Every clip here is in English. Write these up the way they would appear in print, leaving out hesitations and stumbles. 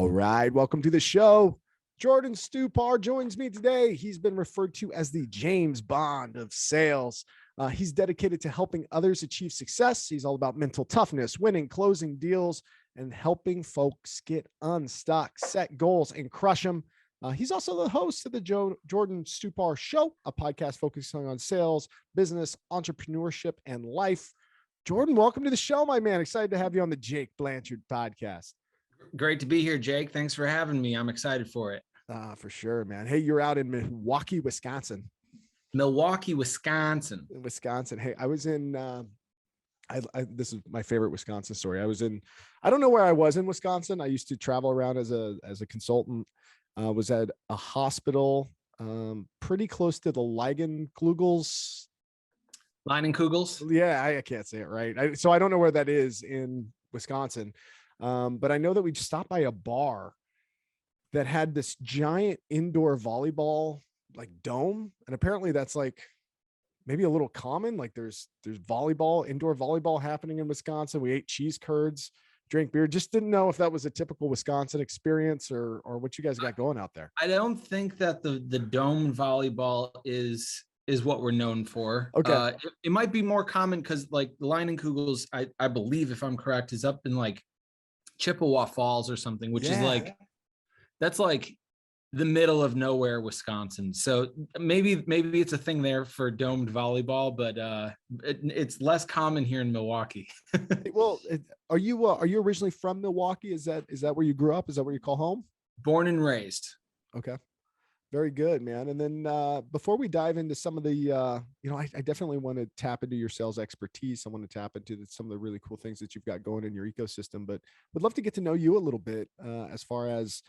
All right, welcome to the show. Jordan Stupar joins me today. He's been referred to as the James Bond of sales. He's dedicated to helping others achieve success. He's all about mental toughness, winning, closing deals, and helping folks get unstuck, set goals, and crush them. He's also the host of the Jordan Stupar Show, a podcast focusing on sales, business, entrepreneurship, and life. Jordan, welcome to the show, my man. Excited to have you on the Jake Blanchard podcast. Great to be here, Jake. Thanks for having me. I'm excited for it. For sure, man. Hey, you're out in Milwaukee, Wisconsin. Wisconsin. Hey, I was in, this is my favorite Wisconsin story. I don't know where I was in Wisconsin. I used to travel around as a consultant. Was at a hospital pretty close to the Leinenkugels. Yeah, I can't say it right. So I don't know where that is in Wisconsin. But I know that we stopped by a bar that had this giant indoor volleyball like dome. And apparently that's like maybe a little common. Like there's indoor volleyball happening in Wisconsin. We ate cheese curds, drank beer. Just didn't know if that was a typical Wisconsin experience or what you guys got going out there. I don't think that the dome volleyball is what we're known for. Okay. It might be more common because like the Leinenkugels, I believe, if I'm correct, is up in like Chippewa Falls or something, which is like, that's like the middle of nowhere, Wisconsin. So maybe it's a thing there for domed volleyball, but it's less common here in Milwaukee. Well, are you originally from Milwaukee? Is that where you grew up? Is that where you call home? Born and raised. Okay. Very good, man. And then before we dive into some of the, I definitely want to tap into your sales expertise. I want to tap into some of the really cool things that you've got going in your ecosystem, but would love to get to know you a little bit as far as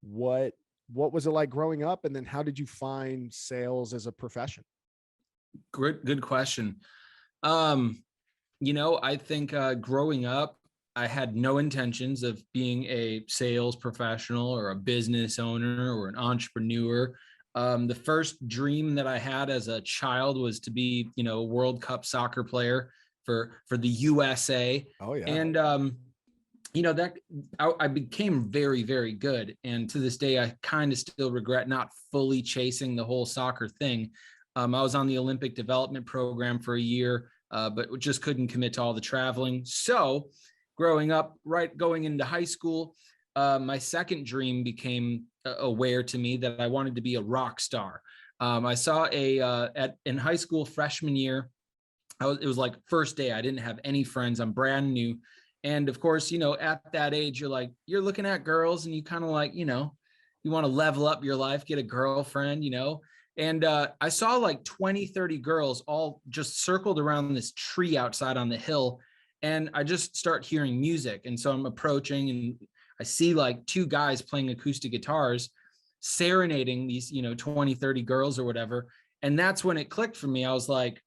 what was it like growing up? And then how did you find sales as a profession? Good question. I think growing up, I had no intentions of being a sales professional or a business owner or an entrepreneur. The first dream that I had as a child was to be, a World Cup soccer player for the USA. Oh yeah. And, that I became very, very good. And to this day, I kind of still regret not fully chasing the whole soccer thing. I was on the Olympic development program for a year, but just couldn't commit to all the traveling. So growing up, going into high school, my second dream became aware to me that I wanted to be a rock star. I saw in high school freshman year, it was like first day. I didn't have any friends. I'm brand new. And of course, at that age, you're looking at girls and you kind of like, you want to level up your life, get a girlfriend, and I saw like 20, 30 girls all just circled around this tree outside on the hill. And I just start hearing music. And so I'm approaching and I see like two guys playing acoustic guitars, serenading these, 20, 30 girls or whatever. And that's when it clicked for me. I was like,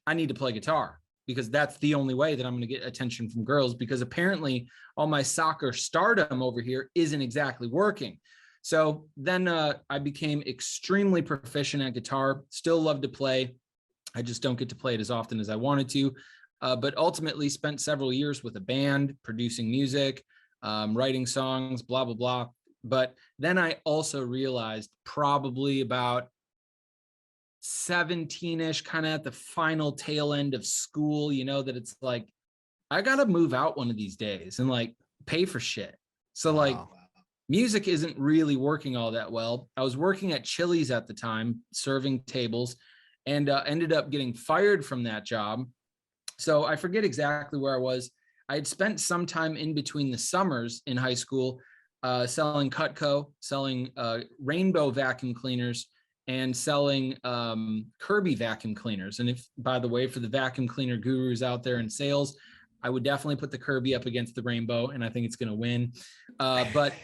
I need to play guitar because that's the only way that I'm going to get attention from girls, because apparently all my soccer stardom over here isn't exactly working. So then I became extremely proficient at guitar, still love to play. I just don't get to play it as often as I wanted to. But ultimately spent several years with a band, producing music, writing songs, blah, blah, blah. But then I also realized probably about 17-ish, kind of at the final tail end of school, that it's like, I got to move out one of these days and like pay for shit. So music isn't really working all that well. I was working at Chili's at the time, serving tables, and ended up getting fired from that job. So I forget exactly where I was. I had spent some time in between the summers in high school selling Cutco, selling Rainbow vacuum cleaners, and selling Kirby vacuum cleaners. And if, by the way, for the vacuum cleaner gurus out there in sales, I would definitely put the Kirby up against the Rainbow, and I think it's going to win. But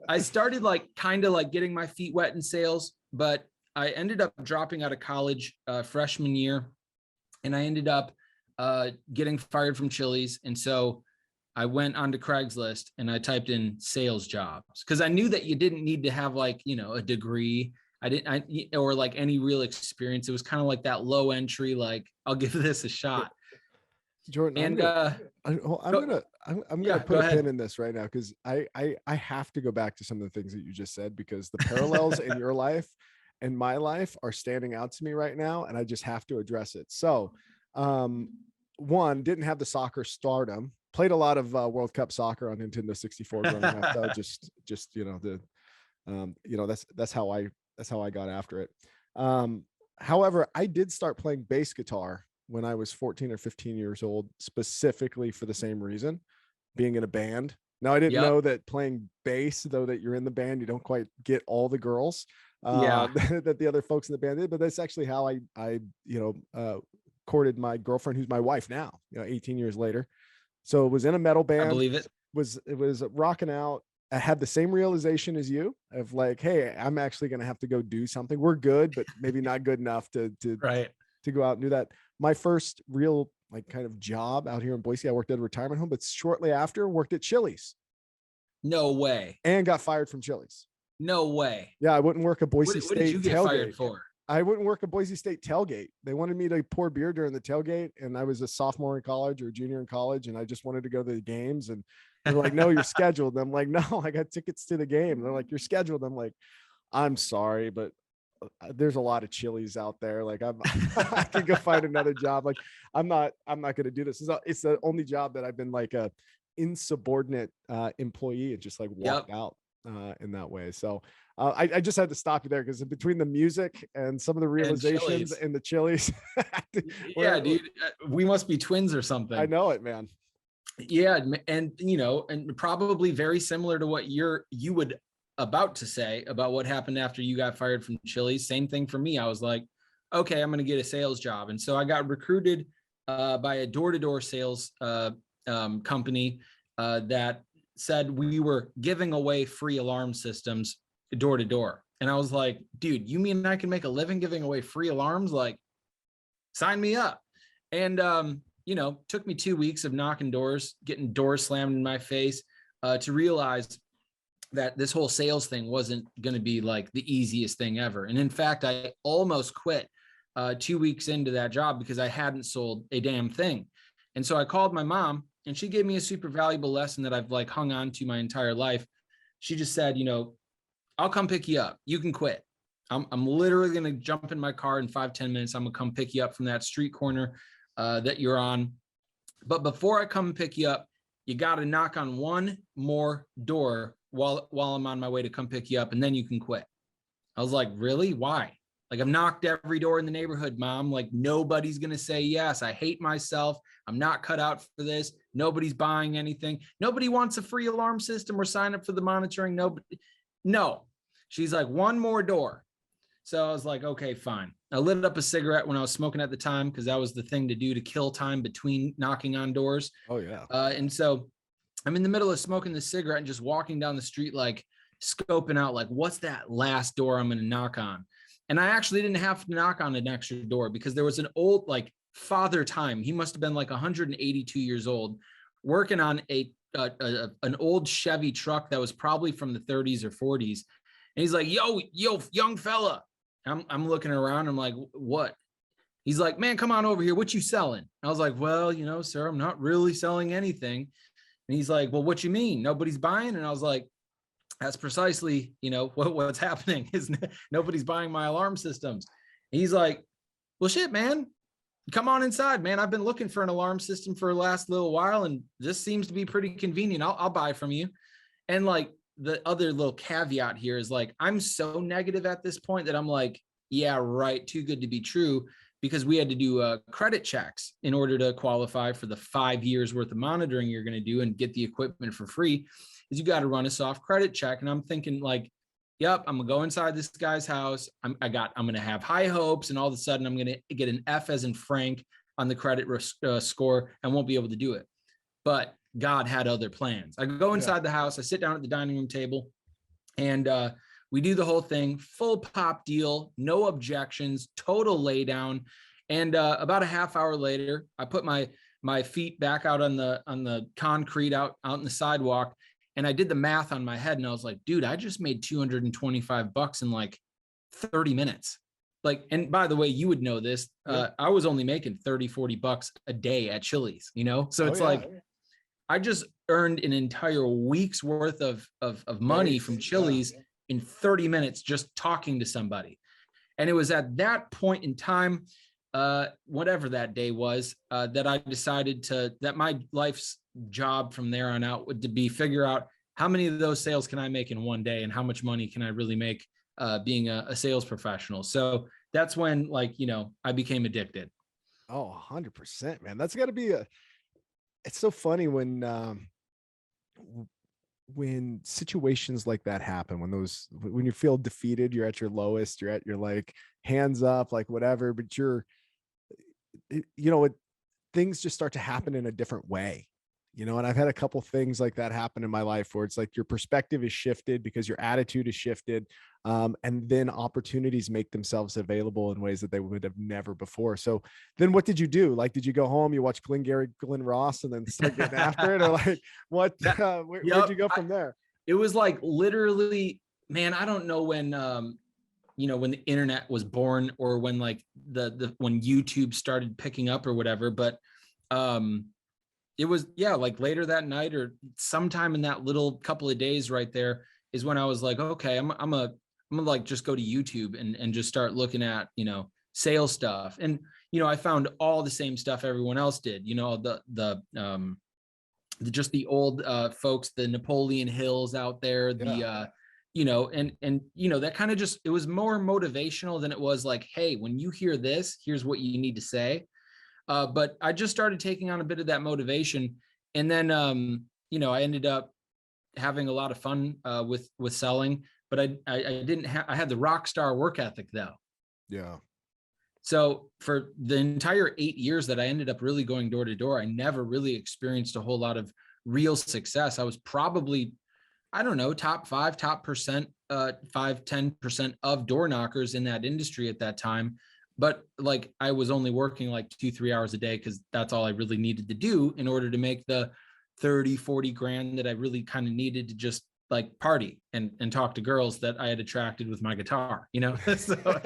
I started kind of getting my feet wet in sales, but I ended up dropping out of college freshman year. And I ended up getting fired from Chili's. And so I went onto Craigslist and I typed in sales jobs because I knew that you didn't need to have a degree. Or any real experience. It was kind of like that low entry, I'll give this a shot. Jordan, And I'm yeah, gonna go put a ahead. pin in this right now because I have to go back to some of the things that you just said because the parallels in your life and my life are standing out to me right now, and I just have to address it. So, um, one, didn't have the soccer stardom. Played a lot of World Cup soccer on Nintendo 64 growing up, though. Just that's how I got after it. Um, However, I did start playing bass guitar when I was 14 or 15 years old, specifically for the same reason, being in a band. Now, I didn't Yep. know that playing bass, though, that you're in the band, you don't quite get all the girls Yeah. that the other folks in the band did. But that's actually how courted my girlfriend, who's my wife now, 18 years later. So it was in a metal I band. believe it. It was rocking out. I had the same realization as you of like, hey, I'm actually going to have to go do something. We're good, but maybe not good enough Right. to go out and do that. My first real like kind of job out here in Boise, I worked at a retirement home, but shortly after worked at Chili's No way. and got fired from Chili's. No way. Yeah, I wouldn't work a Boise What did you State get fired tailgate. for? I wouldn't work a Boise State tailgate. They wanted me to pour beer during the tailgate, and I was a sophomore in college or a junior in college, and I just wanted to go to the games. And they're like, "No, you're scheduled." I'm like, "No, I got tickets to the game." They're like, "You're scheduled." I'm like, "I'm sorry, but there's a lot of Chili's out there. Like I can go find another job. Like I'm not going to do this. It's the only job that I've been like a insubordinate employee and just like walked Yep. out in that way. So I just had to stop you there because between the music and some of the And realizations Chili's. and the Chili's, Yeah, dude. We must be twins or I something. know it, man. Yeah, and and probably very similar to what you would about to say about what happened after you got fired from Chili's. Same thing for me. I was like, okay, I'm going to get a sales job, and so I got recruited by a door-to-door sales company that said we were giving away free alarm systems door to door, and I was like, dude, you mean I can make a living giving away free alarms? Like, sign me up. And took me 2 weeks of knocking doors, getting doors slammed in my face, to realize that this whole sales thing wasn't going to be like the easiest thing ever. And in fact, I almost quit 2 weeks into that job because I hadn't sold a damn thing. And so I called my mom, and she gave me a super valuable lesson that I've like hung on to my entire life. She just said, I'll come pick you up. You can quit. I'm literally going to jump in my car in 5-10 minutes. I'm going to come pick you up from that street corner that you're on. But before I come and pick you up, you got to knock on one more door while I'm on my way to come pick you up, and then you can quit. I was like, really? Why? Like, I've knocked every door in the neighborhood, Mom. Like, nobody's going to say yes. I hate myself. I'm not cut out for this. Nobody's buying anything. Nobody wants a free alarm system or sign up for the monitoring. Nobody. No. She's like, one more door. So I was like, okay, fine. I lit up a cigarette when I was smoking at the time because that was the thing to do to kill time between knocking on doors. Oh yeah. And so I'm in the middle of smoking the cigarette and just walking down the street, like scoping out, like, what's that last door I'm going to knock on? And I actually didn't have to knock on an extra door because there was an old, like, father time. He must have been like 182 years old, working on an old Chevy truck that was probably from the 30s or 40s. And he's like, yo, young fella. I'm looking around. I'm like, what? He's like, man, come on over here. What you selling? I was like, well, sir, I'm not really selling anything. And he's like, well, what you mean? Nobody's buying? And I was like, that's precisely, what's happening is nobody's buying my alarm systems. And he's like, well, shit, man, come on inside, man. I've been looking for an alarm system for the last little while, and this seems to be pretty convenient. I'll buy from you. And like, the other little caveat here is like, I'm so negative at this point that I'm like, yeah, right. Too good to be true, because we had to do credit checks in order to qualify for the 5 years worth of monitoring you're going to do and get the equipment for free. Is you got to run a soft credit check. And I'm thinking like, yep, I'm gonna go inside this guy's house. I'm gonna have high hopes, and all of a sudden I'm gonna get an F as in Frank on the credit score and won't be able to do it. But God had other plans. I go inside the house, I sit down at the dining room table, and we do the whole thing, full pop deal, no objections, total lay down. And about a half hour later, I put my feet back out on the concrete out in the sidewalk, and I did the math on my head, and I was like, dude, I just made $225 in like 30 minutes. like, and by the way, you would know this, I was only making 30, 40 bucks a day at Chili's, you know? So it's like, I just earned an entire week's worth of money from Chili's in 30 minutes, just talking to somebody. And it was at that point in time, whatever that day was, that I decided that my life's job from there on out would to be figure out how many of those sales can I make in one day and how much money can I really make being a sales professional. So that's when, like, you know, I became addicted. Oh, 100%, man. That's got to be it's so funny when situations like that happen, when you feel defeated, you're at your lowest, you're at your like hands up, like whatever, but things just start to happen in a different way. And I've had a couple things like that happen in my life where it's like your perspective is shifted because your attitude is shifted. And then opportunities make themselves available in ways that they would have never before. So then what did you do? Like, did you go home, you watch Glenn Ross and then start getting after it? Or like where'd you go from there? It was like literally, man, I don't know when, when the internet was born or when like when YouTube started picking up or whatever, but, it was, like later that night or sometime in that little couple of days right there is when I was like, okay, I'm gonna like just go to YouTube and just start looking at, sales stuff. And, I found all the same stuff everyone else did, just the old folks, the Napoleon Hills out there, that kind of just, it was more motivational than it was like, hey, when you hear this, here's what you need to say. But I just started taking on a bit of that motivation. And then, I ended up having a lot of fun with selling, but I had the rock star work ethic though. Yeah. So for the entire 8 years that I ended up really going door to door, I never really experienced a whole lot of real success. I was probably, I don't know, top 10% of door knockers in that industry at that time. But like I was only working like 2-3 hours a day because that's all I really needed to do in order to make the 30-40 grand that I really kind of needed to just like party and talk to girls that I had attracted with my guitar, so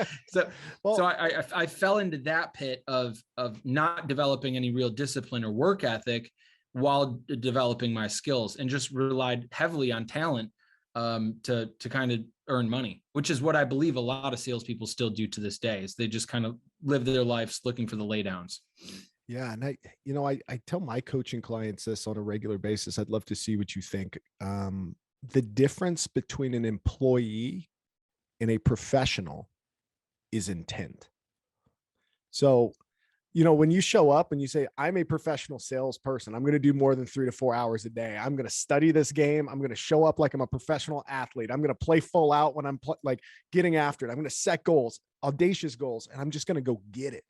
I fell into that pit of not developing any real discipline or work ethic while developing my skills and just relied heavily on talent to kind of earn money, which is what I believe a lot of salespeople still do to this day. Is they just kind of live their lives looking for the laydowns. Yeah. And I tell my coaching clients this on a regular basis. I'd love to see what you think. The difference between an employee and a professional is intent. So, when you show up and you say, I'm a professional salesperson, I'm going to do more than 3 to 4 hours a day. I'm going to study this game. I'm going to show up like I'm a professional athlete. I'm going to play full out when I'm like getting after it. I'm going to set goals, audacious goals, and I'm just going to go get it.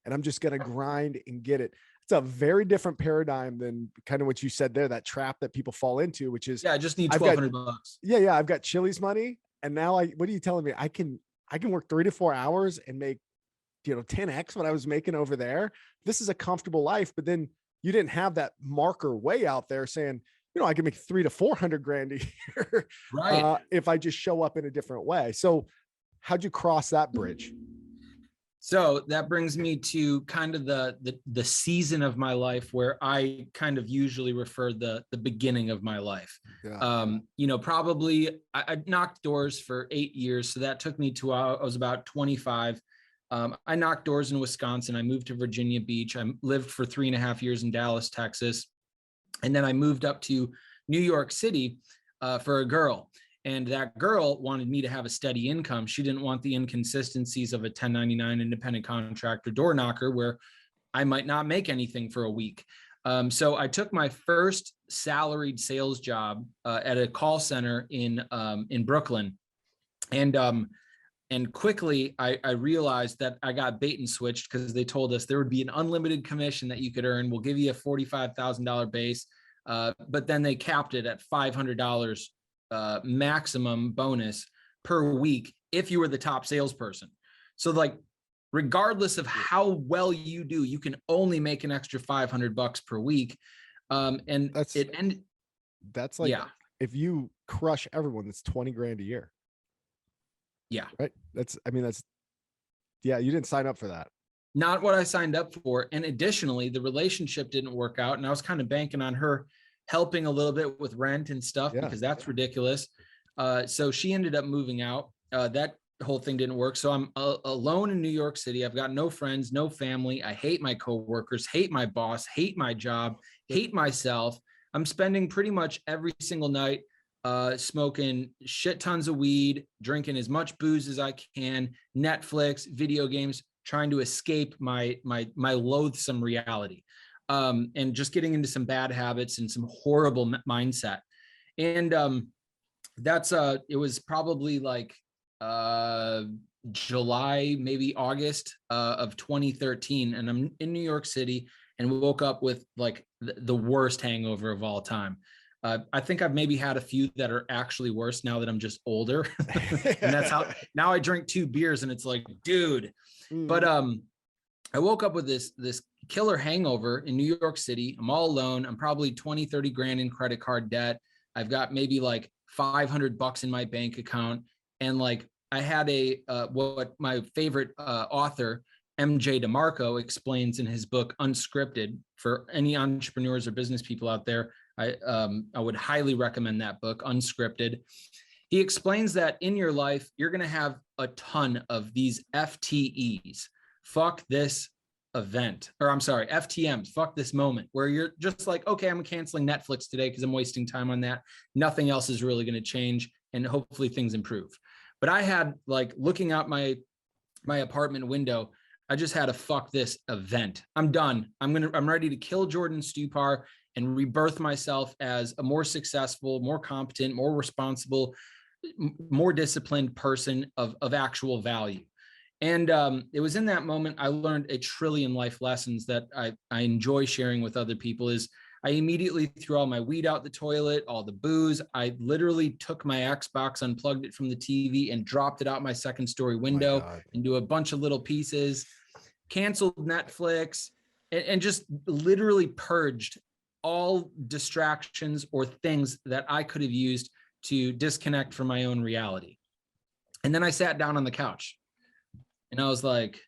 And I'm just going to grind and get it. It's a very different paradigm than kind of what you said there, that trap that people fall into, which is, I just need $1,200. Yeah. I've got Chili's money. And now what are you telling me? I can work 3 to 4 hours and make 10x what I was making over there. This is a comfortable life. But then you didn't have that marker way out there saying, I can make 300 to 400 grand a year, right? If I just show up in a different way. So how'd you cross that bridge? So that brings me to kind of the season of my life where I kind of usually refer the beginning of my life. Yeah. Probably I knocked doors for 8 years. So that took me to, I was about 25. I knocked doors in Wisconsin. I moved to Virginia Beach. I lived for 3.5 years in Dallas, Texas. And then I moved up to New York City for a girl. And that girl wanted me to have a steady income. She didn't want the inconsistencies of a 1099 independent contractor door knocker where I might not make anything for a week. So I took my first salaried sales job at a call center in Brooklyn. And quickly, I realized that I got bait and switched because they told us there would be an unlimited commission that you could earn. We'll give you a $45,000 base, but then they capped it at $500 maximum bonus per week if you were the top salesperson. So like, regardless of how well you do, you can only make an extra $500 per week. And that's like, if you crush everyone, that's 20 grand a year. Yeah. Right. That's Yeah, you didn't sign up for that. Not what I signed up for. And additionally, the relationship didn't work out. And I was kind of banking on her helping a little bit with rent and stuff Yeah. because that's ridiculous. So she ended up moving out. That whole thing didn't work. So I'm alone in New York City. I've got no friends, no family. I hate my coworkers, hate my boss, hate my job, hate myself. I'm spending pretty much every single night smoking shit tons of weed, drinking as much booze as I can, Netflix, video games, trying to escape my loathsome reality, and just getting into some bad habits and some horrible mindset. And that's it was probably like July, maybe August of 2013, and I'm in New York City and woke up with like the worst hangover of all time. I think I've maybe had a few that are actually worse now that I'm just older. And that's how now I drink 2 beers and it's like, dude. But I woke up with this killer hangover in New York City. I'm all alone. I'm probably 20, 30 grand in credit card debt. I've got maybe like $500 in my bank account. And like I had what my favorite author, MJ DeMarco, explains in his book Unscripted. For any entrepreneurs or business people out there, I would highly recommend that book, Unscripted. He explains that in your life, you're going to have a ton of these FTEs. Fuck this event, or I'm sorry, FTMs, fuck this moment, where you're just like, okay, I'm canceling Netflix today because I'm wasting time on that. Nothing else is really going to change, and hopefully things improve. But I had like looking out my apartment window, I just had a fuck this event. I'm done. I'm ready to kill Jordan Stupar and rebirth myself as a more successful, more competent, more responsible, more disciplined person of actual value. And it was in that moment I learned a trillion life lessons that I enjoy sharing with other people. Is I immediately threw all my weed out the toilet, all the booze. I literally took my Xbox, unplugged it from the TV, and dropped it out my second story window into a bunch of little pieces, canceled Netflix, and just literally purged all distractions or things that I could have used to disconnect from my own reality. And then I sat down on the couch and I was like,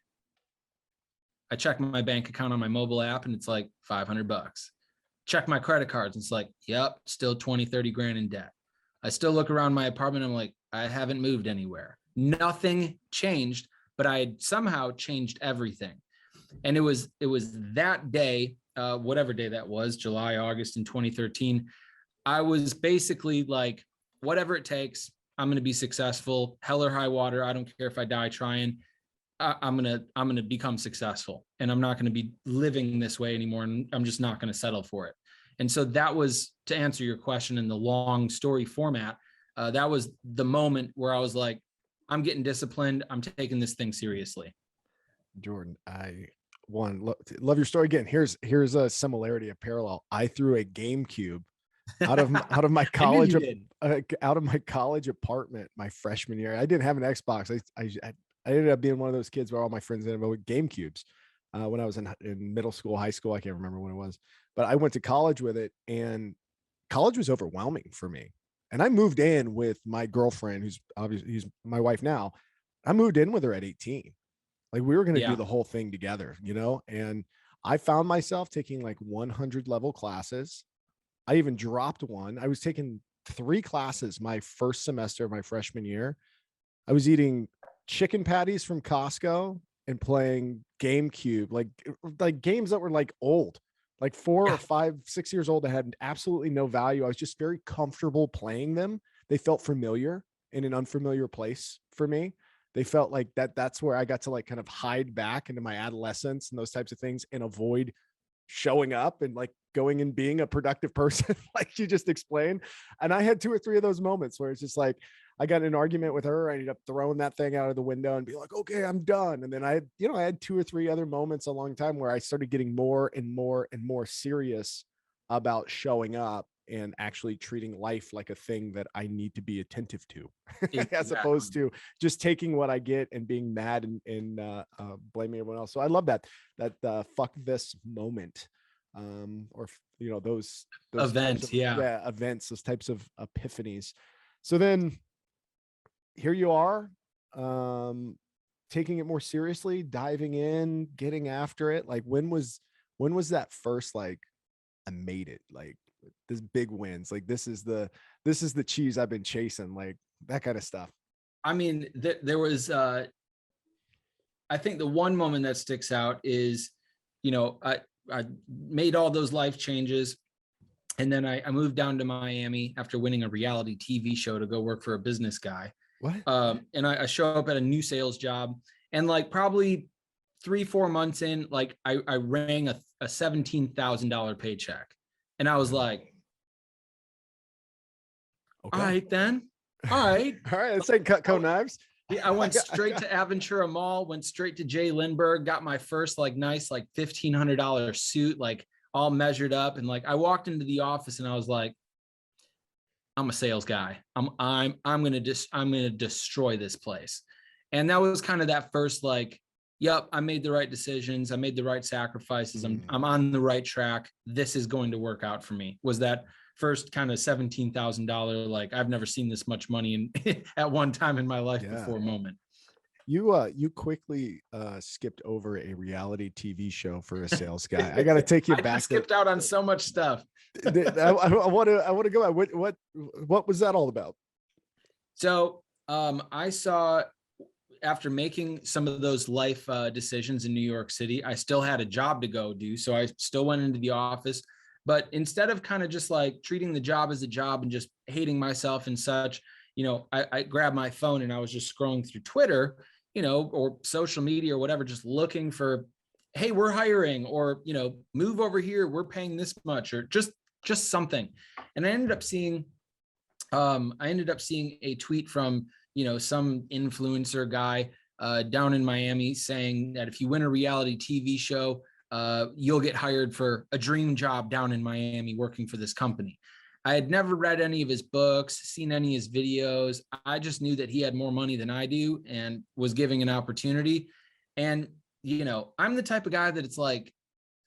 I checked my bank account on my mobile app and it's like $500. Check my credit cards. And it's like, yep, still 20, 30 grand in debt. I still look around my apartment. I'm like, I haven't moved anywhere. Nothing changed, but I had somehow changed everything. And it was that day, whatever day that was, July, August in 2013. I was basically like, whatever it takes, I'm going to be successful, hell or high water. I don't care if I die trying. I'm going to become successful, and I'm not going to be living this way anymore. And I'm just not going to settle for it. And so that was, to answer your question in the long story format, that was the moment where I was like, I'm getting disciplined. I'm taking this thing seriously. Jordan, I love your story. Again, here's a similarity, a parallel. I threw a GameCube out of my college out of my college apartment my freshman year. I didn't have an Xbox. I ended up being one of those kids where all my friends ended up with GameCubes when I was in middle school, high school. I can't remember when it was, but I went to college with it, and college was overwhelming for me. And I moved in with my girlfriend, who's my wife now. I moved in with her at 18. Like we were going to do the whole thing together, and I found myself taking like 100 level classes. I even dropped one. I was taking 3 classes my first semester of my freshman year. I was eating chicken patties from Costco and playing GameCube, like games that were like old, like 4 or 5, 6 years old. That had absolutely no value. I was just very comfortable playing them. They felt familiar in an unfamiliar place for me. They felt like that's where I got to like kind of hide back into my adolescence and those types of things and avoid showing up and like going and being a productive person, like you just explained. And I had 2 or 3 of those moments where it's just like, I got in an argument with her. I ended up throwing that thing out of the window and be like, okay, I'm done. And then I had 2 or 3 other moments a long time where I started getting more and more and more serious about showing up and actually treating life like a thing that I need to be attentive to, as opposed to just taking what I get and being mad and blaming everyone else. So I love that fuck this moment, or those events, events, those types of epiphanies. So then here you are. taking it more seriously, diving in, getting after it? Like when was that first, like, I made it, like this big wins, like this is the cheese I've been chasing, like that kind of stuff? I mean, there was, I think the one moment that sticks out is, I made all those life changes. And then I moved down to Miami after winning a reality TV show to go work for a business guy. What? And I show up at a new sales job, and like probably 3-4 months in, like I rang a $17,000 paycheck. And I was like, Okay. all right, then. All right. All right, let's say Cutco knives. I went straight to Aventura Mall, went straight to Jay Lindbergh, got my first like nice, like $1,500 suit, like all measured up. And like, I walked into the office and I was like, I'm a sales guy. I'm going to destroy this place. And that was kind of that first, like, yep, I made the right decisions. I made the right sacrifices. I'm on the right track. This is going to work out for me. Was that first kind of $17,000, like, I've never seen this much money in at one time in my life before moment. You quickly skipped over a reality TV show for a sales guy. I got to take you back. I skipped out on so much stuff. I want to go back. What was that all about? So I saw, after making some of those life decisions in New York City, I still had a job to go do. So I still went into the office, but instead of kind of just like treating the job as a job and just hating myself and such, I grabbed my phone and I was just scrolling through Twitter, or social media or whatever, just looking for, hey, we're hiring, or, move over here, we're paying this much, or just something. And I ended up seeing a tweet from, some influencer guy down in Miami saying that if you win a reality TV show, you'll get hired for a dream job down in Miami working for this company. I had never read any of his books, seen any of his videos. I just knew that he had more money than I do and was giving an opportunity. And, I'm the type of guy that it's like,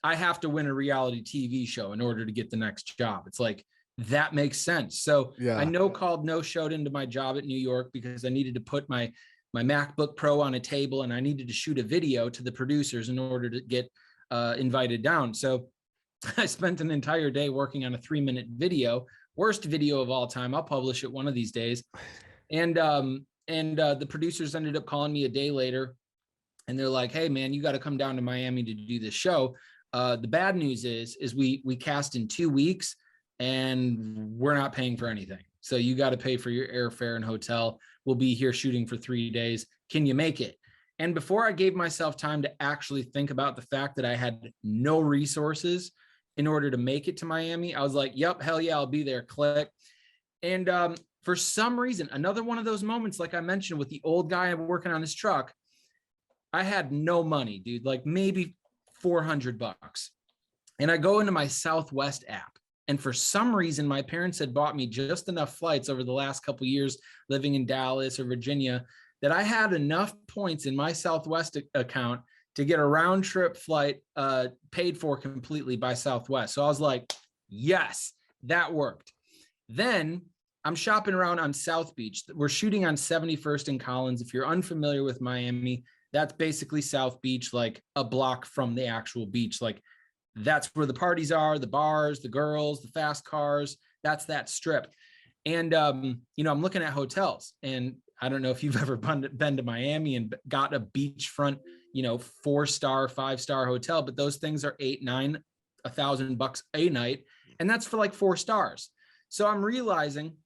I have to win a reality TV show in order to get the next job. It's like, that makes sense. So yeah. I called no showed into my job at New York because I needed to put my MacBook Pro on a table and I needed to shoot a video to the producers in order to get invited down. So I spent an entire day working on a 3-minute video, worst video of all time. I'll publish it one of these days. And the producers ended up calling me a day later and they're like, hey man, you got to come down to Miami to do this show. The bad news is we cast in 2 weeks and we're not paying for anything. So you got to pay for your airfare and hotel. We'll be here shooting for 3 days. Can you make it? And before I gave myself time to actually think about the fact that I had no resources in order to make it to Miami, I was like, yep, hell yeah, I'll be there. Click. And for some reason, another one of those moments, like I mentioned with the old guy working on his truck, I had no money, dude, like maybe $400. And I go into my Southwest app. And for some reason, my parents had bought me just enough flights over the last couple of years living in Dallas or Virginia that I had enough points in my Southwest account to get a round trip flight paid for completely by Southwest. So I was like, yes, that worked. Then I'm shopping around on South Beach. We're shooting on 71st and Collins. If you're unfamiliar with Miami, that's basically South Beach, like a block from the actual beach. Like that's where the parties are, the bars, the girls, the fast cars. That's that strip. And, I'm looking at hotels, and I don't know if you've ever been to Miami and got a beachfront, 4-star, 5-star hotel, but those things are $8,000, $9,000 a night. And that's for like 4 stars. So I'm realizing,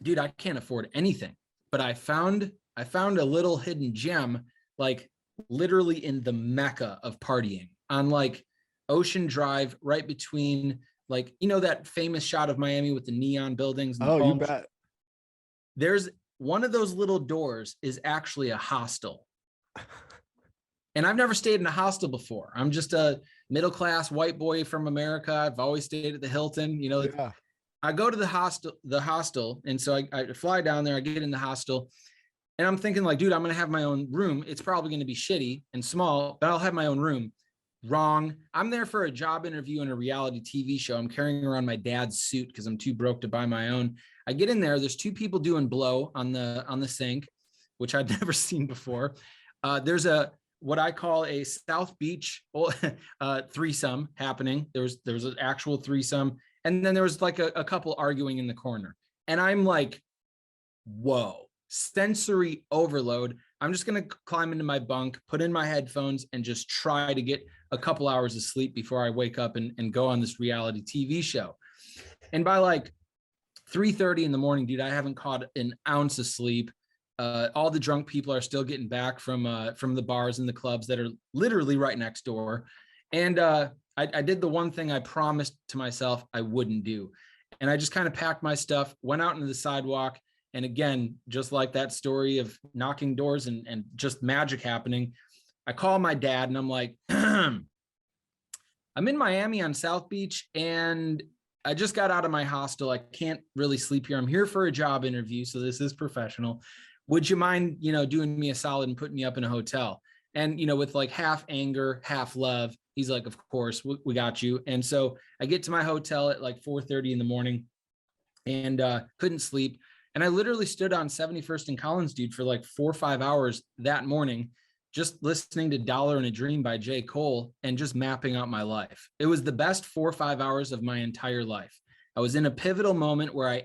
dude, I can't afford anything, but I found a little hidden gem, like literally in the Mecca of partying on like Ocean Drive, right between like, that famous shot of Miami with the neon buildings. And you bet. There's one of those little doors is actually a hostel. And I've never stayed in a hostel before. I'm just a middle-class white boy from America. I've always stayed at the Hilton, yeah. I go to the hostel. And so I fly down there, I get in the hostel, and I'm thinking like, dude, I'm going to have my own room. It's probably going to be shitty and small, but I'll have my own room. Wrong. I'm there for a job interview and a reality TV show. I'm carrying around my dad's suit because I'm too broke to buy my own. I get in there. There's 2 people doing blow on the sink, which I'd never seen before. There's what I call a South Beach threesome happening. There was an actual threesome, and then there was like a couple arguing in the corner. And I'm like, whoa, sensory overload. I'm just going to climb into my bunk, put in my headphones, and just try to get a couple hours of sleep before I wake up and go on this reality TV show. And by like 3:30 in the morning, dude, I haven't caught an ounce of sleep. All the drunk people are still getting back from the bars and the clubs that are literally right next door. And I did the one thing I promised to myself I wouldn't do. And I just kind of packed my stuff, went out into the sidewalk. And again, just like that story of knocking doors and just magic happening, I call my dad and I'm like, I'm in Miami on South Beach and I just got out of my hostel. I can't really sleep here. I'm here for a job interview, so this is professional. Would you mind, doing me a solid and putting me up in a hotel? And, with like half anger, half love, he's like, of course, we got you. And so I get to my hotel at like 4:30 in the morning and couldn't sleep. And I literally stood on 71st and Collins, dude, for like 4 or 5 hours that morning, just listening to Dollar and a Dream by J. Cole and just mapping out my life. It was the best 4 or 5 hours of my entire life. I was in a pivotal moment where I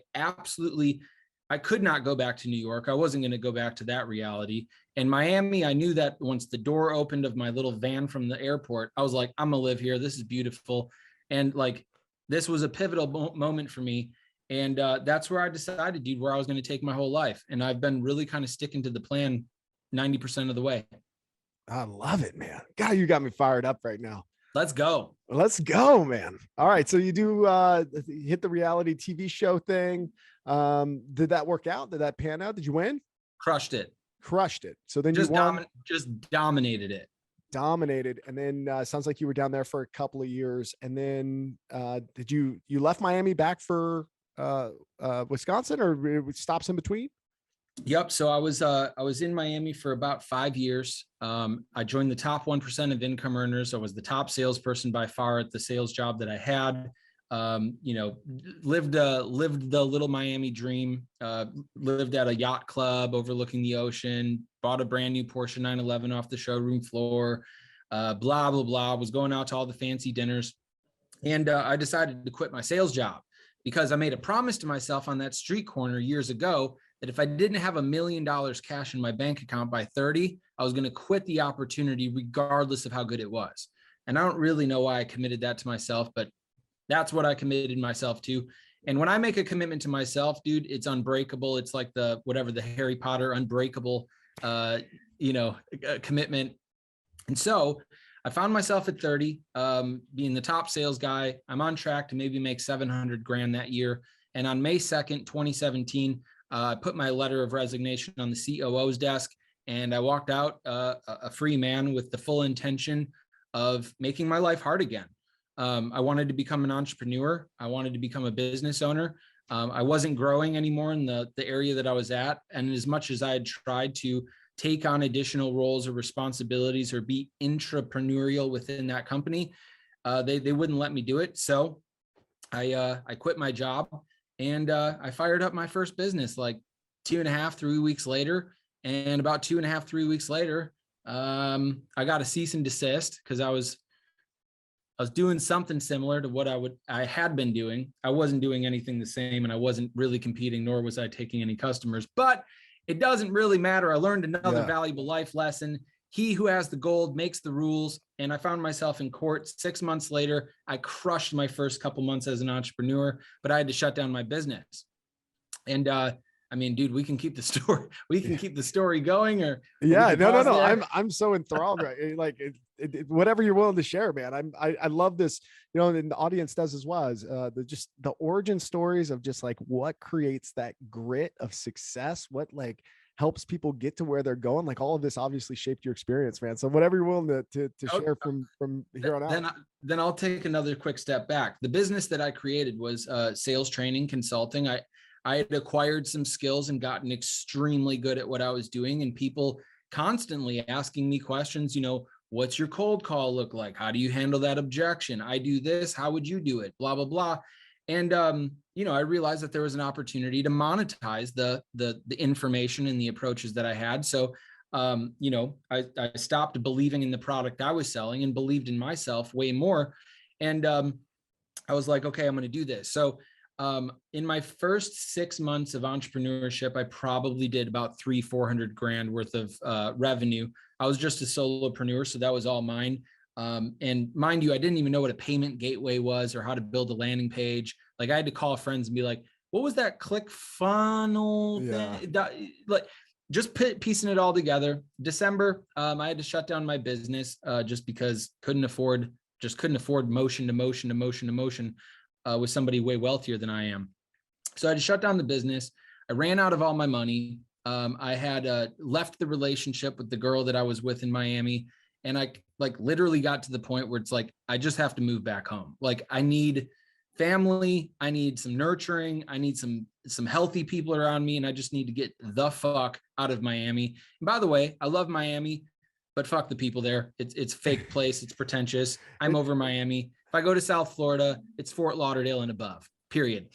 could not go back to New York. I wasn't going to go back to that reality. In Miami, I knew that once the door opened of my little van from the airport, I was like, I'm going to live here. This is beautiful. And like, this was a pivotal moment for me. And that's where I decided, dude, where I was going to take my whole life. And I've been really kind of sticking to the plan 90% of the way. I love it, man. God, you got me fired up right now. Let's go. Let's go, man. All right. So you do hit the reality TV show thing. Did that work out? Did that pan out? Did you win? Crushed it. So then just you won. Just dominated it. Dominated. And then sounds like you were down there for a couple of years. And then did you left Miami back for Wisconsin, or stops in between? Yep. So I was in Miami for about 5 years. I joined the top 1% of income earners. I was the top salesperson by far at the sales job that I had. Lived the little Miami dream. Lived at a yacht club overlooking the ocean. Bought a brand new Porsche 911 off the showroom floor. Blah blah blah. Was going out to all the fancy dinners, and I decided to quit my sales job because I made a promise to myself on that street corner years ago that if I didn't have $1 million cash in my bank account by 30, I was going to quit the opportunity regardless of how good it was. And I don't really know why I committed that to myself, but that's what I committed myself to. And when I make a commitment to myself, dude, it's unbreakable. It's like the Harry Potter unbreakable, commitment. And so I found myself at 30, being the top sales guy. I'm on track to maybe make $700,000 that year. And on May 2nd, 2017, I put my letter of resignation on the COO's desk, and I walked out a free man with the full intention of making my life hard again. I wanted to become an entrepreneur. I wanted to become a business owner. I wasn't growing anymore in the area that I was at. And as much as I had tried to take on additional roles or responsibilities or be entrepreneurial within that company, they wouldn't let me do it. So I quit my job. And I fired up my first business like 2.5, 3 weeks later. And about 2.5, 3 weeks later, I got a cease and desist because I was doing something similar to what I had been doing. I wasn't doing anything the same, and I wasn't really competing, nor was I taking any customers. But it doesn't really matter. I learned another valuable life lesson. He who has the gold makes the rules. And I found myself in court 6 months later. I crushed my first couple months as an entrepreneur, but I had to shut down my business. And dude, we can keep the story. We can keep the story going, or no. I'm so enthralled, right? Like whatever you're willing to share, man. I love this, and the audience does as well, as the origin stories of just like what creates that grit of success, what like helps people get to where they're going. Like all of this obviously shaped your experience, man. So whatever you're willing to share from here on out. Then I'll take another quick step back. The business that I created was sales training, consulting. I had acquired some skills and gotten extremely good at what I was doing, and people constantly asking me questions, what's your cold call look like? How do you handle that objection? I do this. How would you do it? Blah, blah, blah. And, I realized that there was an opportunity to monetize the information and the approaches that I had. So I stopped believing in the product I was selling and believed in myself way more. And I was like, okay, I'm going to do this. So in my first 6 months of entrepreneurship, I probably did about 400 grand worth of revenue. I was just a solopreneur, so that was all mine. And mind you, I didn't even know what a payment gateway was or how to build a landing page. Like I had to call friends and be like, what was that click funnel thing? Like just piecing it all together. December, I had to shut down my business just because couldn't afford motion to motion to motion to motion with somebody way wealthier than I am. So I had to shut down the business. I ran out of all my money. I had left the relationship with the girl that I was with in Miami. And I like literally got to the point where it's like, I just have to move back home. Like I need family. I need some nurturing. I need some healthy people around me. And I just need to get the fuck out of Miami. And by the way, I love Miami, but fuck the people there. It's fake place. It's pretentious. I'm over Miami. If I go to South Florida, it's Fort Lauderdale and above, period.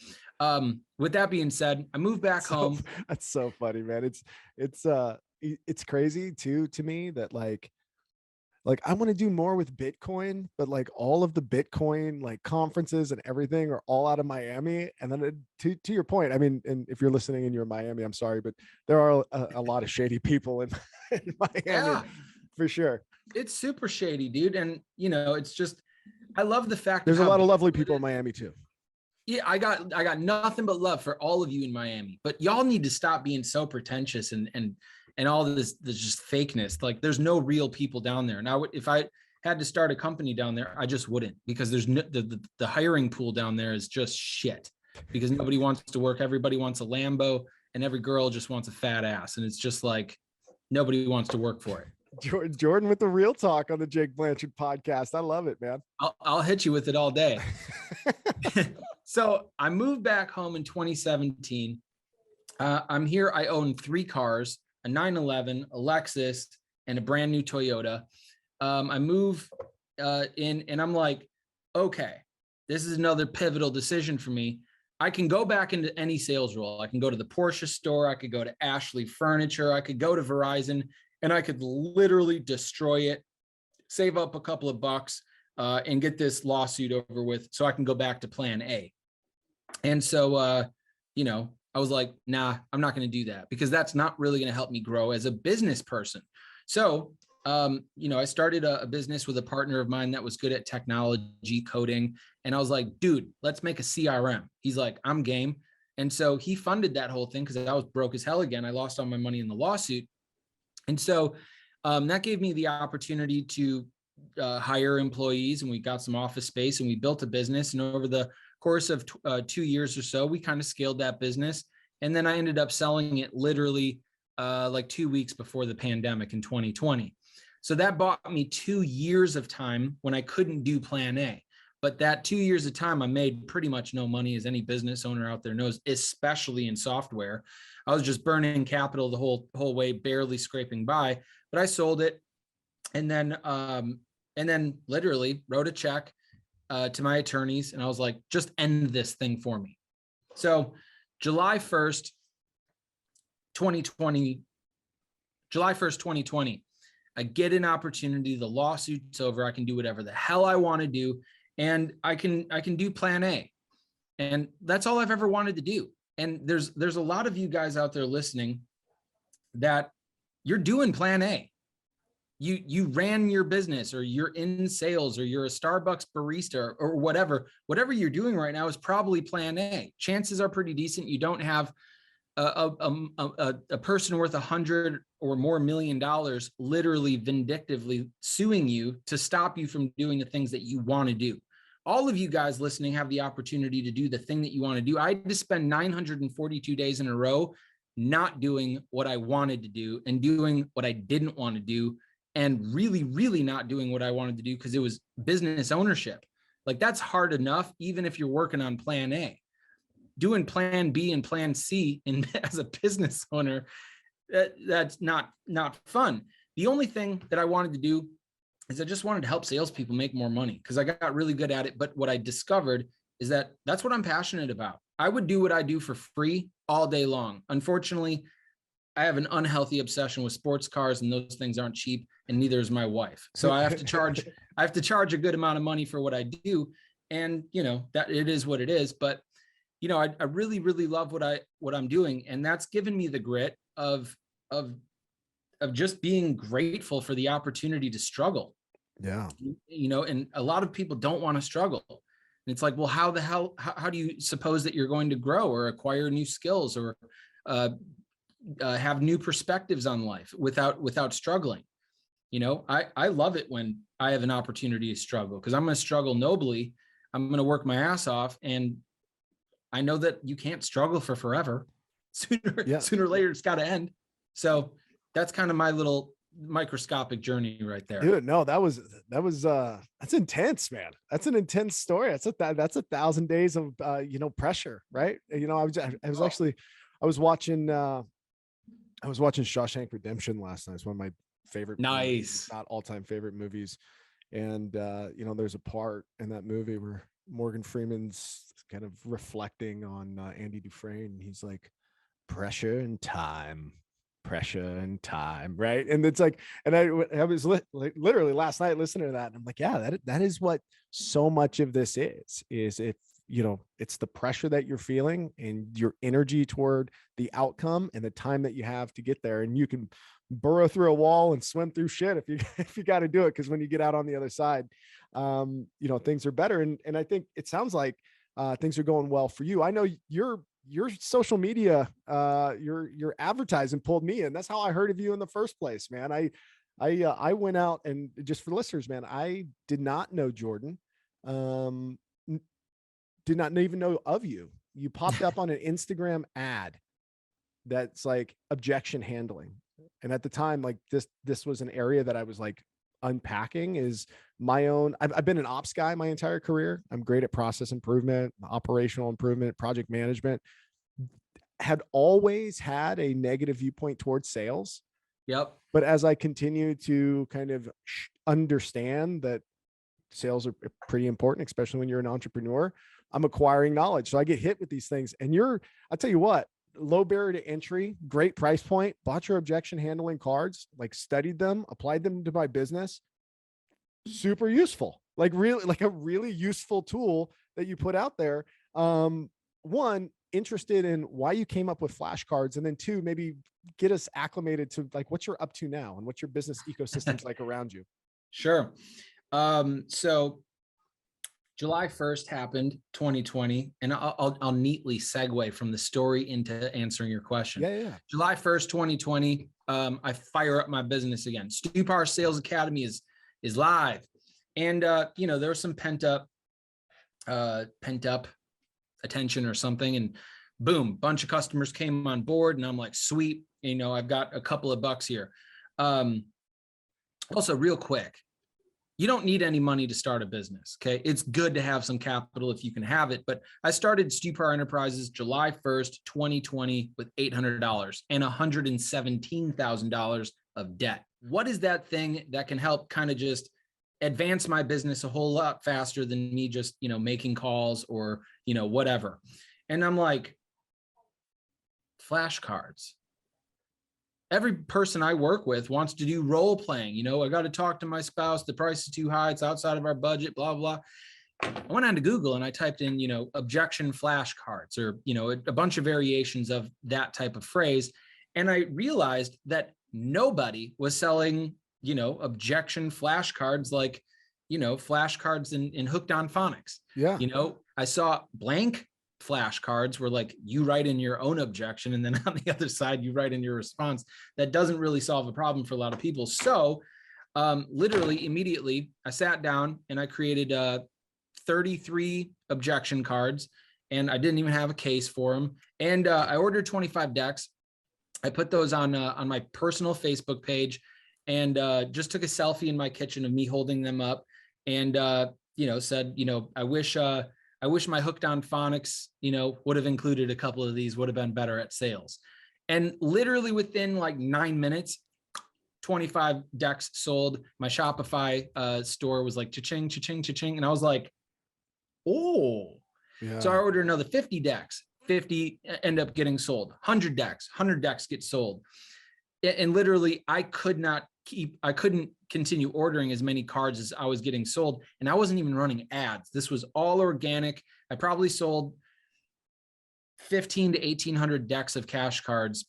With that being said, I moved back home. That's so funny, man. It's crazy too, to me that like I want to do more with Bitcoin, but like all of the Bitcoin like conferences and everything are all out of Miami. And then to your point, I mean, and if you're listening and you're in Miami, I'm sorry, but there are a lot of shady people in Miami. Yeah. For sure. It's super shady, dude. And it's just, I love the fact there's a lot of lovely people in Miami too. Yeah, I got nothing but love for all of you in Miami, but y'all need to stop being so pretentious and all this just fakeness. Like there's no real people down there. Now, if I had to start a company down there, I just wouldn't, because there's no, the hiring pool down there is just shit, because nobody wants to work. Everybody wants a Lambo and every girl just wants a fat ass. And it's just like, nobody wants to work for it. Jordan with the real talk on the Jake Blanchard podcast. I love it, man. I'll hit you with it all day. So I moved back home in 2017. I'm here. I own 3 cars, a 911, a Lexus, and a brand new Toyota. I move in and I'm like, okay, this is another pivotal decision for me. I can go back into any sales role. I can go to the Porsche store. I could go to Ashley Furniture. I could go to Verizon and I could literally destroy it, save up a couple of bucks and get this lawsuit over with so I can go back to plan A. And so, I was like, nah, I'm not going to do that, because that's not really going to help me grow as a business person. So, I started a business with a partner of mine that was good at technology coding. And I was like, dude, let's make a CRM. He's like, I'm game. And so he funded that whole thing because I was broke as hell again. I lost all my money in the lawsuit. And so that gave me the opportunity to hire employees, and we got some office space and we built a business. And over the course of 2 years or so, we kind of scaled that business. And then I ended up selling it literally like 2 weeks before the pandemic in 2020. So that bought me 2 years of time when I couldn't do plan A. But that 2 years of time, I made pretty much no money, as any business owner out there knows, especially in software. I was just burning capital the whole way, barely scraping by. But I sold it, and then literally wrote a check to my attorneys, and I was like, just end this thing for me. So July 1st, 2020, I get an opportunity. The lawsuit's over. I can do whatever the hell I want to do. And I can do plan A. And that's all I've ever wanted to do. And there's a lot of you guys out there listening that you're doing plan A. You ran your business, or you're in sales, or you're a Starbucks barista, or whatever you're doing right now is probably plan A. Chances are pretty decent you don't have a person worth $100 or more million literally vindictively suing you to stop you from doing the things that you want to do. All of you guys listening have the opportunity to do the thing that you want to do. I had to spend 942 days in a row not doing what I wanted to do and doing what I didn't want to do, and really, really not doing what I wanted to do because it was business ownership. Like that's hard enough, even if you're working on plan A. Doing plan B and plan C and as a business owner, that's not fun. The only thing that I wanted to do is I just wanted to help salespeople make more money because I got really good at it. But what I discovered is that that's what I'm passionate about. I would do what I do for free all day long. Unfortunately, I have an unhealthy obsession with sports cars, and those things aren't cheap, and neither is my wife. So I have to charge a good amount of money for what I do. And, that it is what it is. But, I really, really love what I'm doing. And that's given me the grit of just being grateful for the opportunity to struggle. Yeah. And a lot of people don't want to struggle. And it's like, well, how the hell, how do you suppose that you're going to grow or acquire new skills or have new perspectives on life without struggling? I love it when I have an opportunity to struggle, because I'm going to struggle nobly. I'm going to work my ass off. And I know that you can't struggle for forever. Sooner or later, it's got to end. So that's kind of my little microscopic journey right there. Dude, no, that's intense, man. That's an intense story. That's 1,000 days of pressure, right? I was watching Shawshank Redemption last night. It's one of my favorite movies, not all-time favorite movies. And there's a part in that movie where Morgan Freeman's kind of reflecting on Andy Dufresne. He's like, pressure and time, right? And it's like, and I was literally last night listening to that, and I'm like, yeah, that is what so much of this is if it's the pressure that you're feeling and your energy toward the outcome and the time that you have to get there. And you can burrow through a wall and swim through shit if you got to do it, because when you get out on the other side, things are better. And I think it sounds like things are going well for you. I know your social media, your advertising pulled me in. That's how I heard of you in the first place, man. I went out, and just for listeners, man, I did not know Jordan. Did not even know of you. You popped up on an Instagram ad that's like objection handling. And at the time, like this was an area that I was like unpacking. Is my own. I've been an ops guy my entire career. I'm great at process improvement, operational improvement, project management. Had always had a negative viewpoint towards sales. Yep. But as I continue to kind of understand that sales are pretty important, especially when you're an entrepreneur, I'm acquiring knowledge. So I get hit with these things, and I'll tell you what, low barrier to entry, great price point, bought your objection handling cards, like studied them, applied them to my business. Super useful, like a really useful tool that you put out there. One, interested in why you came up with flashcards, and then two, maybe get us acclimated to like what you're up to now and what your business ecosystem's like around you. Sure. So July 1st happened, 2020, and I'll neatly segue from the story into answering your question. Yeah. July 1st, 2020, I fire up my business again. Stupar Sales Academy is live. And, there was some pent up attention or something, and boom, bunch of customers came on board, and I'm like, sweet, I've got a couple of bucks here. Also, real quick, you don't need any money to start a business. Okay. It's good to have some capital if you can have it. But I started Stupar Enterprises July 1st, 2020 with $800 and $117,000 of debt. What is that thing that can help kind of just advance my business a whole lot faster than me just, making calls or, whatever. And I'm like, flashcards. Every person I work with wants to do role playing. I got to talk to my spouse. The price is too high. It's outside of our budget, blah, blah. I went on to Google and I typed in, objection flashcards, or, a bunch of variations of that type of phrase. And I realized that nobody was selling, objection flashcards like, flashcards in Hooked on Phonics. Yeah. I saw blank flashcards where like you write in your own objection, and then on the other side you write in your response. That doesn't really solve a problem for a lot of people. So literally immediately I sat down and I created 33 objection cards, and I didn't even have a case for them. And I ordered 25 decks. I put those on my personal Facebook page, and just took a selfie in my kitchen of me holding them up, and said, I wish my Hooked on Phonics, would have included a couple of these, would have been better at sales. And literally within like 9 minutes, 25 decks sold. My Shopify store was like cha-ching, cha-ching, cha-ching. And I was like, oh. Yeah. So I ordered another 50 decks, 50 end up getting sold. 100 decks get sold. And literally I couldn't continue ordering as many cards as I was getting sold. And I wasn't even running ads. This was all organic. I probably sold 15 to 1800 decks of cash cards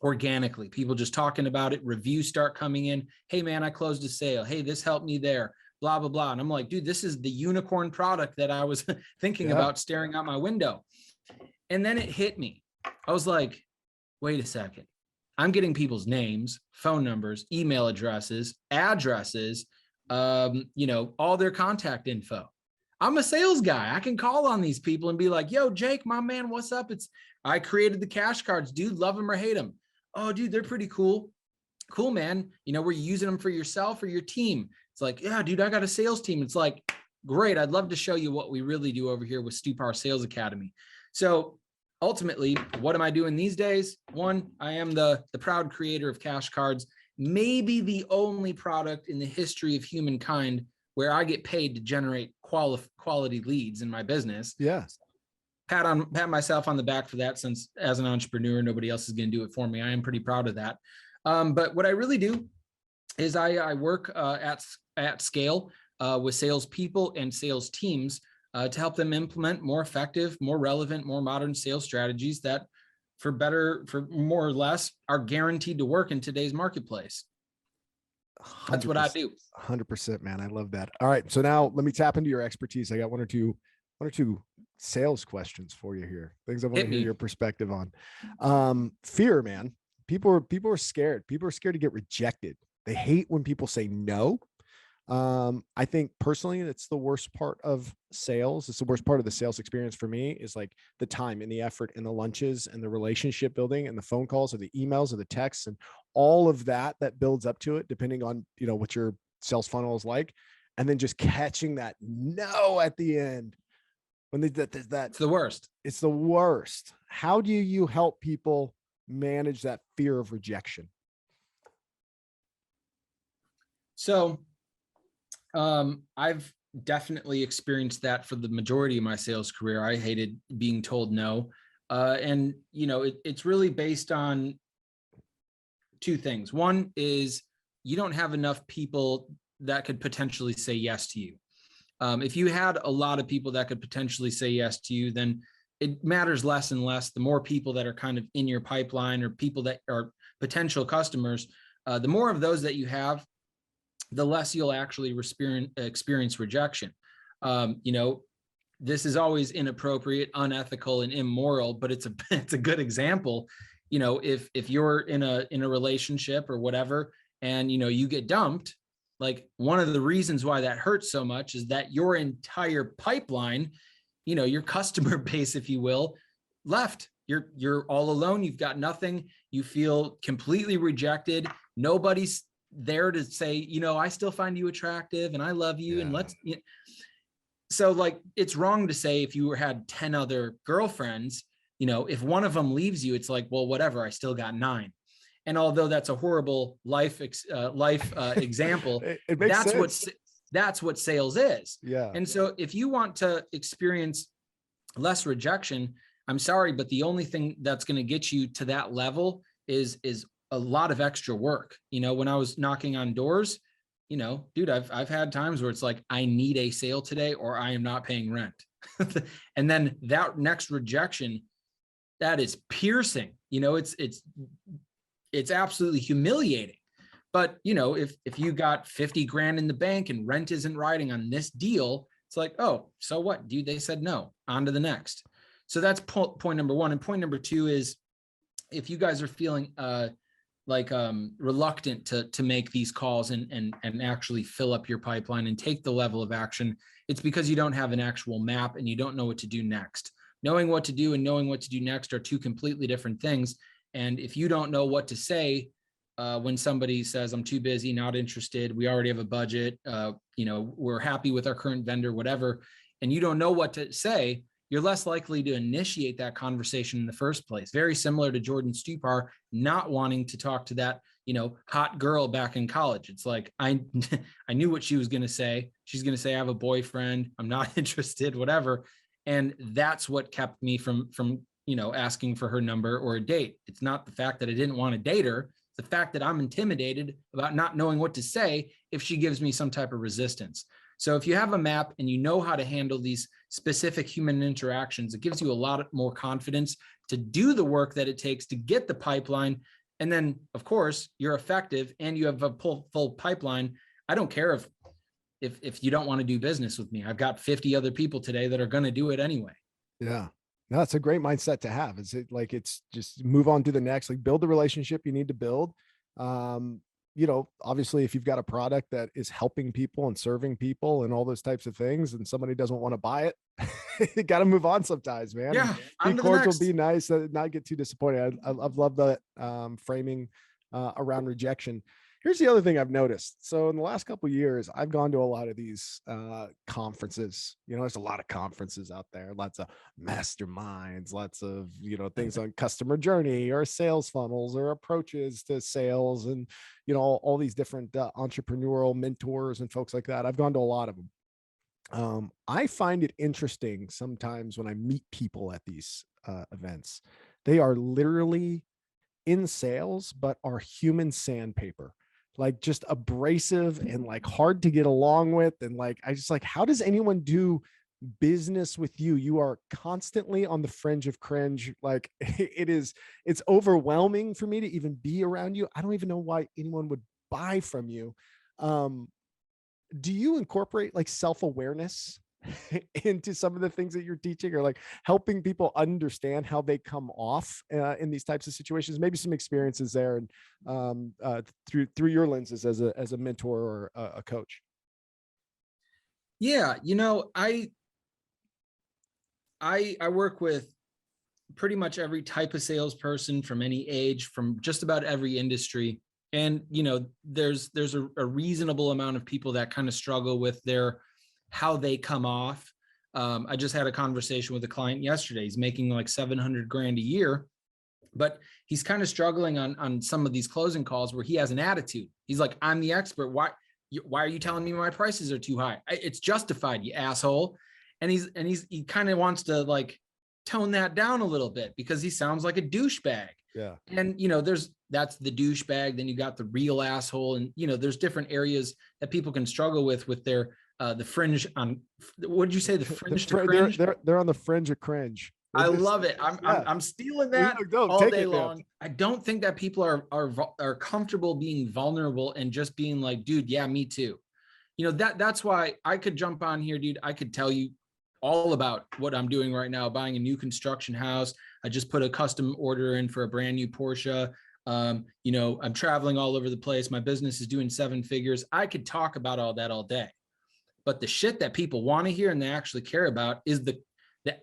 organically. People just talking about it. Reviews start coming in. Hey man, I closed a sale. Hey, this helped me there, blah, blah, blah. And I'm like, dude, this is the unicorn product that I was thinking about staring out my window. And then it hit me. I was like, wait a second. I'm getting people's names, phone numbers, email addresses, all their contact info. I'm a sales guy. I can call on these people and be like, yo, Jake, my man, what's up? I created the cash cards, dude, love them or hate them. Oh, dude, they're pretty cool. Cool, man. Were you using them for yourself or your team? It's like, yeah, dude, I got a sales team. It's like, great. I'd love to show you what we really do over here with Stupar Sales Academy. So ultimately, what am I doing these days? One, I am the proud creator of cash cards, maybe the only product in the history of humankind where I get paid to generate quality leads in my business. Yeah. Pat myself on the back for that, since as an entrepreneur, nobody else is going to do it for me. I am pretty proud of that. But what I really do is I work at scale with salespeople and sales teams to help them implement more effective, more relevant, more modern sales strategies that for more or less are guaranteed to work in today's marketplace. That's what I do. 100%, man. I love that. All right. So now let me tap into your expertise. I got one or two sales questions for you here. Things I want to hear your perspective on. Fear, man. People are scared. People are scared to get rejected. They hate when people say no. I think personally, it's the worst part of sales. It's the worst part of the sales experience for me, is like the time and the effort and the lunches and the relationship building and the phone calls or the emails or the texts and all of that builds up to it, depending on, what your sales funnel is like. And then just catching that no at the end when it's the worst. It's the worst. How do you help people manage that fear of rejection? So, I've definitely experienced that for the majority of my sales career. I hated being told no. And it's really based on two things. One is you don't have enough people that could potentially say yes to you. If you had a lot of people that could potentially say yes to you, then it matters less and less. The more people that are kind of in your pipeline or people that are potential customers, the more of those that you have, the less you'll actually experience rejection. This is always inappropriate, unethical, and immoral, but it's a good example. If you're in a relationship or whatever, and you get dumped, like one of the reasons why that hurts so much is that your entire pipeline, your customer base, if you will, left. You're all alone. You've got nothing. You feel completely rejected. Nobody's there to say, I still find you attractive and I love you. Yeah. And so like, it's wrong to say if you had 10 other girlfriends, if one of them leaves you, it's like, well, whatever, I still got 9. And although that's a horrible life example, it makes sense. That's what sales is. Yeah. And so if you want to experience less rejection, I'm sorry, but the only thing that's going to get you to that level is a lot of extra work. When I was knocking on doors, dude, I've had times where it's like, I need a sale today or I am not paying rent. And then that next rejection, that is piercing, it's absolutely humiliating. But, if you got 50 grand in the bank and rent isn't riding on this deal, it's like, oh, so what, dude? They said no, on to the next. So that's point number one. And point number two is, if you guys are feeling reluctant to make these calls and actually fill up your pipeline and take the level of action, it's because you don't have an actual map and you don't know what to do next. Knowing what to do and knowing what to do next are two completely different things. And if you don't know what to say when somebody says, I'm too busy, not interested, we already have a budget, we're happy with our current vendor, whatever, and you don't know what to say, you're less likely to initiate that conversation in the first place. Very similar to Jordan Stupar not wanting to talk to that, hot girl back in college. It's like, I knew what she was going to say. She's going to say, I have a boyfriend, I'm not interested, whatever. And that's what kept me from asking for her number or a date. It's not the fact that I didn't want to date her. It's the fact that I'm intimidated about not knowing what to say if she gives me some type of resistance. So if you have a map and you know how to handle these specific human interactions, it gives you a lot more confidence to do the work that it takes to get the pipeline. And then, of course, you're effective and you have a full pipeline. I don't care if you don't want to do business with me. I've got 50 other people today that are going to do it anyway. Yeah. No, it's a great mindset to have. It's just move on to the next, like build the relationship you need to build. Obviously if you've got a product that is helping people and serving people and all those types of things, and somebody doesn't want to buy it, you got to move on sometimes, man. Yeah. Be cordial, be nice, not get too disappointed. I've loved that framing around rejection. Here's the other thing I've noticed. So in the last couple of years, I've gone to a lot of these conferences. There's a lot of conferences out there, lots of masterminds, lots of, things on customer journey or sales funnels or approaches to sales, and, all these different entrepreneurial mentors and folks like that. I've gone to a lot of them. I find it interesting sometimes when I meet people at these events. They are literally in sales, but are human sandpaper, like just abrasive and like hard to get along with. And like, I just like, how does anyone do business with you? You are constantly on the fringe of cringe. Like it's overwhelming for me to even be around you. I don't even know why anyone would buy from you. Do you incorporate like self-awareness into some of the things that you're teaching, or like helping people understand how they come off in these types of situations? Maybe some experiences there, and through your lenses as a mentor or a coach. Yeah, I work with pretty much every type of salesperson from any age, from just about every industry. And there's a reasonable amount of people that kind of struggle with how they come off. I just had a conversation with a client yesterday. He's making like 700 grand a year, but he's kind of struggling on some of these closing calls where he has an attitude. He's like, I'm the expert. Why are you telling me my prices are too high? It's justified, you asshole. And he kind of wants to like tone that down a little bit because he sounds like a douchebag. Yeah. And that's the douchebag. Then you got the real asshole. And there's different areas that people can struggle with their the fringe on, what did you say? The fringe to cringe? They're on the fringe of cringe. I love it. I'm stealing that all day long. I don't think that people are comfortable being vulnerable and just being like, dude, yeah, me too. That's why I could jump on here, dude. I could tell you all about what I'm doing right now, buying a new construction house. I just put a custom order in for a brand new Porsche. I'm traveling all over the place. My business is doing 7 figures. I could talk about all that all day. But the shit that people want to hear and they actually care about is the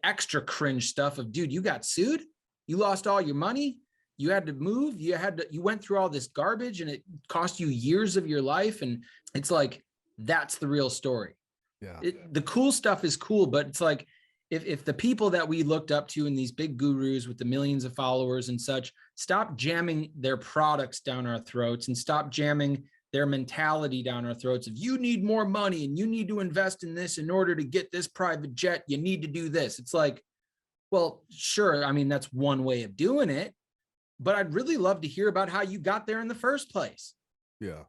extra cringe stuff of, dude, you got sued, you lost all your money, you had to move, you went through all this garbage and it cost you years of your life. And it's like, that's the real story. Yeah. The cool stuff is cool, but it's like, if the people that we looked up to and these big gurus with the millions of followers and such, stop jamming their products down our throats and stop jamming their mentality down our throats of, you need more money and you need to invest in this in order to get this private jet, you need to do this. It's like, well, sure. I mean, that's one way of doing it, but I'd really love to hear about how you got there in the first place. Yeah.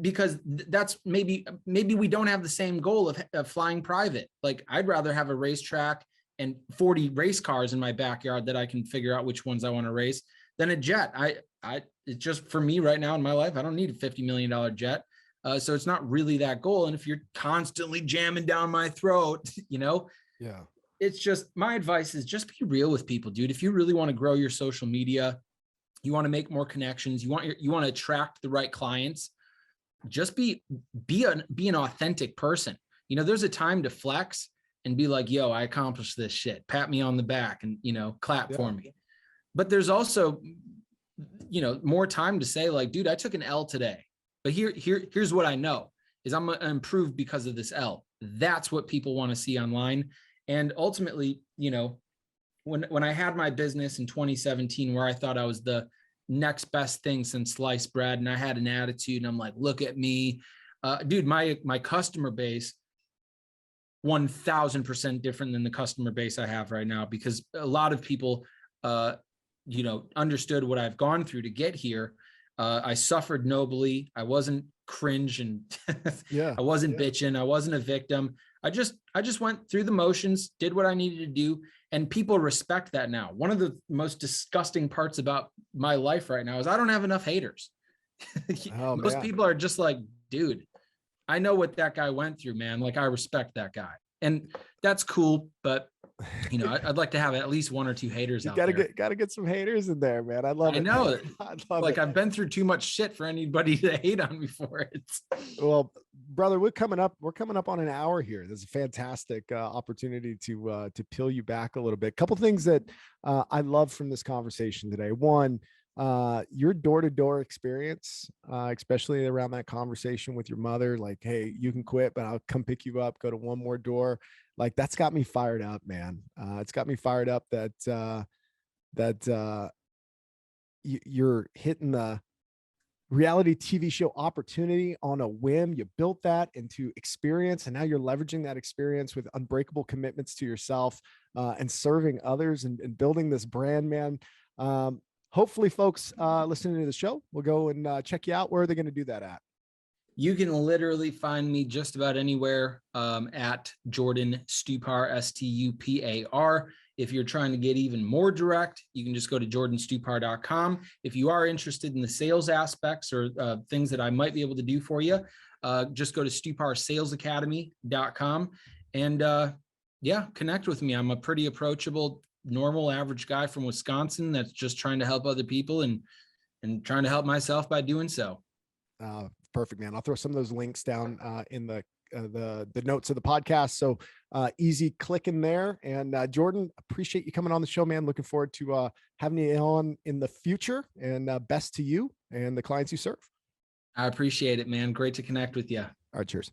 Because that's maybe we don't have the same goal of flying private. Like, I'd rather have a racetrack and 40 race cars in my backyard that I can figure out which ones I want to race than a jet. It's just, for me right now in my life, I don't need a $50 million jet. So it's not really that goal. And if you're constantly jamming down my throat, yeah, it's just, my advice is just be real with people, dude. If you really want to grow your social media, you want to make more connections, you want to attract the right clients, just be an authentic person. There's a time to flex and be like, yo, I accomplished this shit, pat me on the back and, clap for me. But there's also, more time to say like, dude, I took an L today, but here's what I know is I'm going to improve because of this L. That's what people want to see online. And ultimately, when I had my business in 2017, where I thought I was the next best thing since sliced bread, and I had an attitude and I'm like, look at me, dude, my customer base, 1000% different than the customer base I have right now, because a lot of people understood what I've gone through to get here. I suffered nobly. I wasn't cringe and I wasn't bitching. I wasn't a victim. I just went through the motions, did what I needed to do. And people respect that now. One of the most disgusting parts about my life right now is I don't have enough haters. Most people are just like, dude, I know what that guy went through, man. Like, I respect that guy. And that's cool. But, I'd like to have at least one or two haters out there. Gotta get some haters in there, man. I love it. I know. I love like it. I've been through too much shit for anybody to hate on me for it. Well, brother, we're coming up on an hour here. This is a fantastic opportunity to peel you back a little bit. Couple things that I love from this conversation today. One, your door-to-door experience, especially around that conversation with your mother, like, hey, you can quit, but I'll come pick you up, go to one more door. Like, that's got me fired up, man. It's got me fired up that you're hitting the reality TV show opportunity on a whim. You built that into experience, and now you're leveraging that experience with unbreakable commitments to yourself, and serving others and building this brand, man. Hopefully folks listening to the show will go and check you out. Where are they going to do that at? You can literally find me just about anywhere at Jordan Stupar, Stupar. If you're trying to get even more direct, you can just go to jordanstupar.com. If you are interested in the sales aspects or things that I might be able to do for you, just go to stuparsalesacademy.com and connect with me. I'm a pretty approachable, normal, average guy from Wisconsin that's just trying to help other people and trying to help myself by doing so. Perfect, man. I'll throw some of those links down in the notes of the podcast. So easy clicking there. And Jordan, appreciate you coming on the show, man. Looking forward to having you on in the future, and best to you and the clients you serve. I appreciate it, man. Great to connect with you. All right, cheers.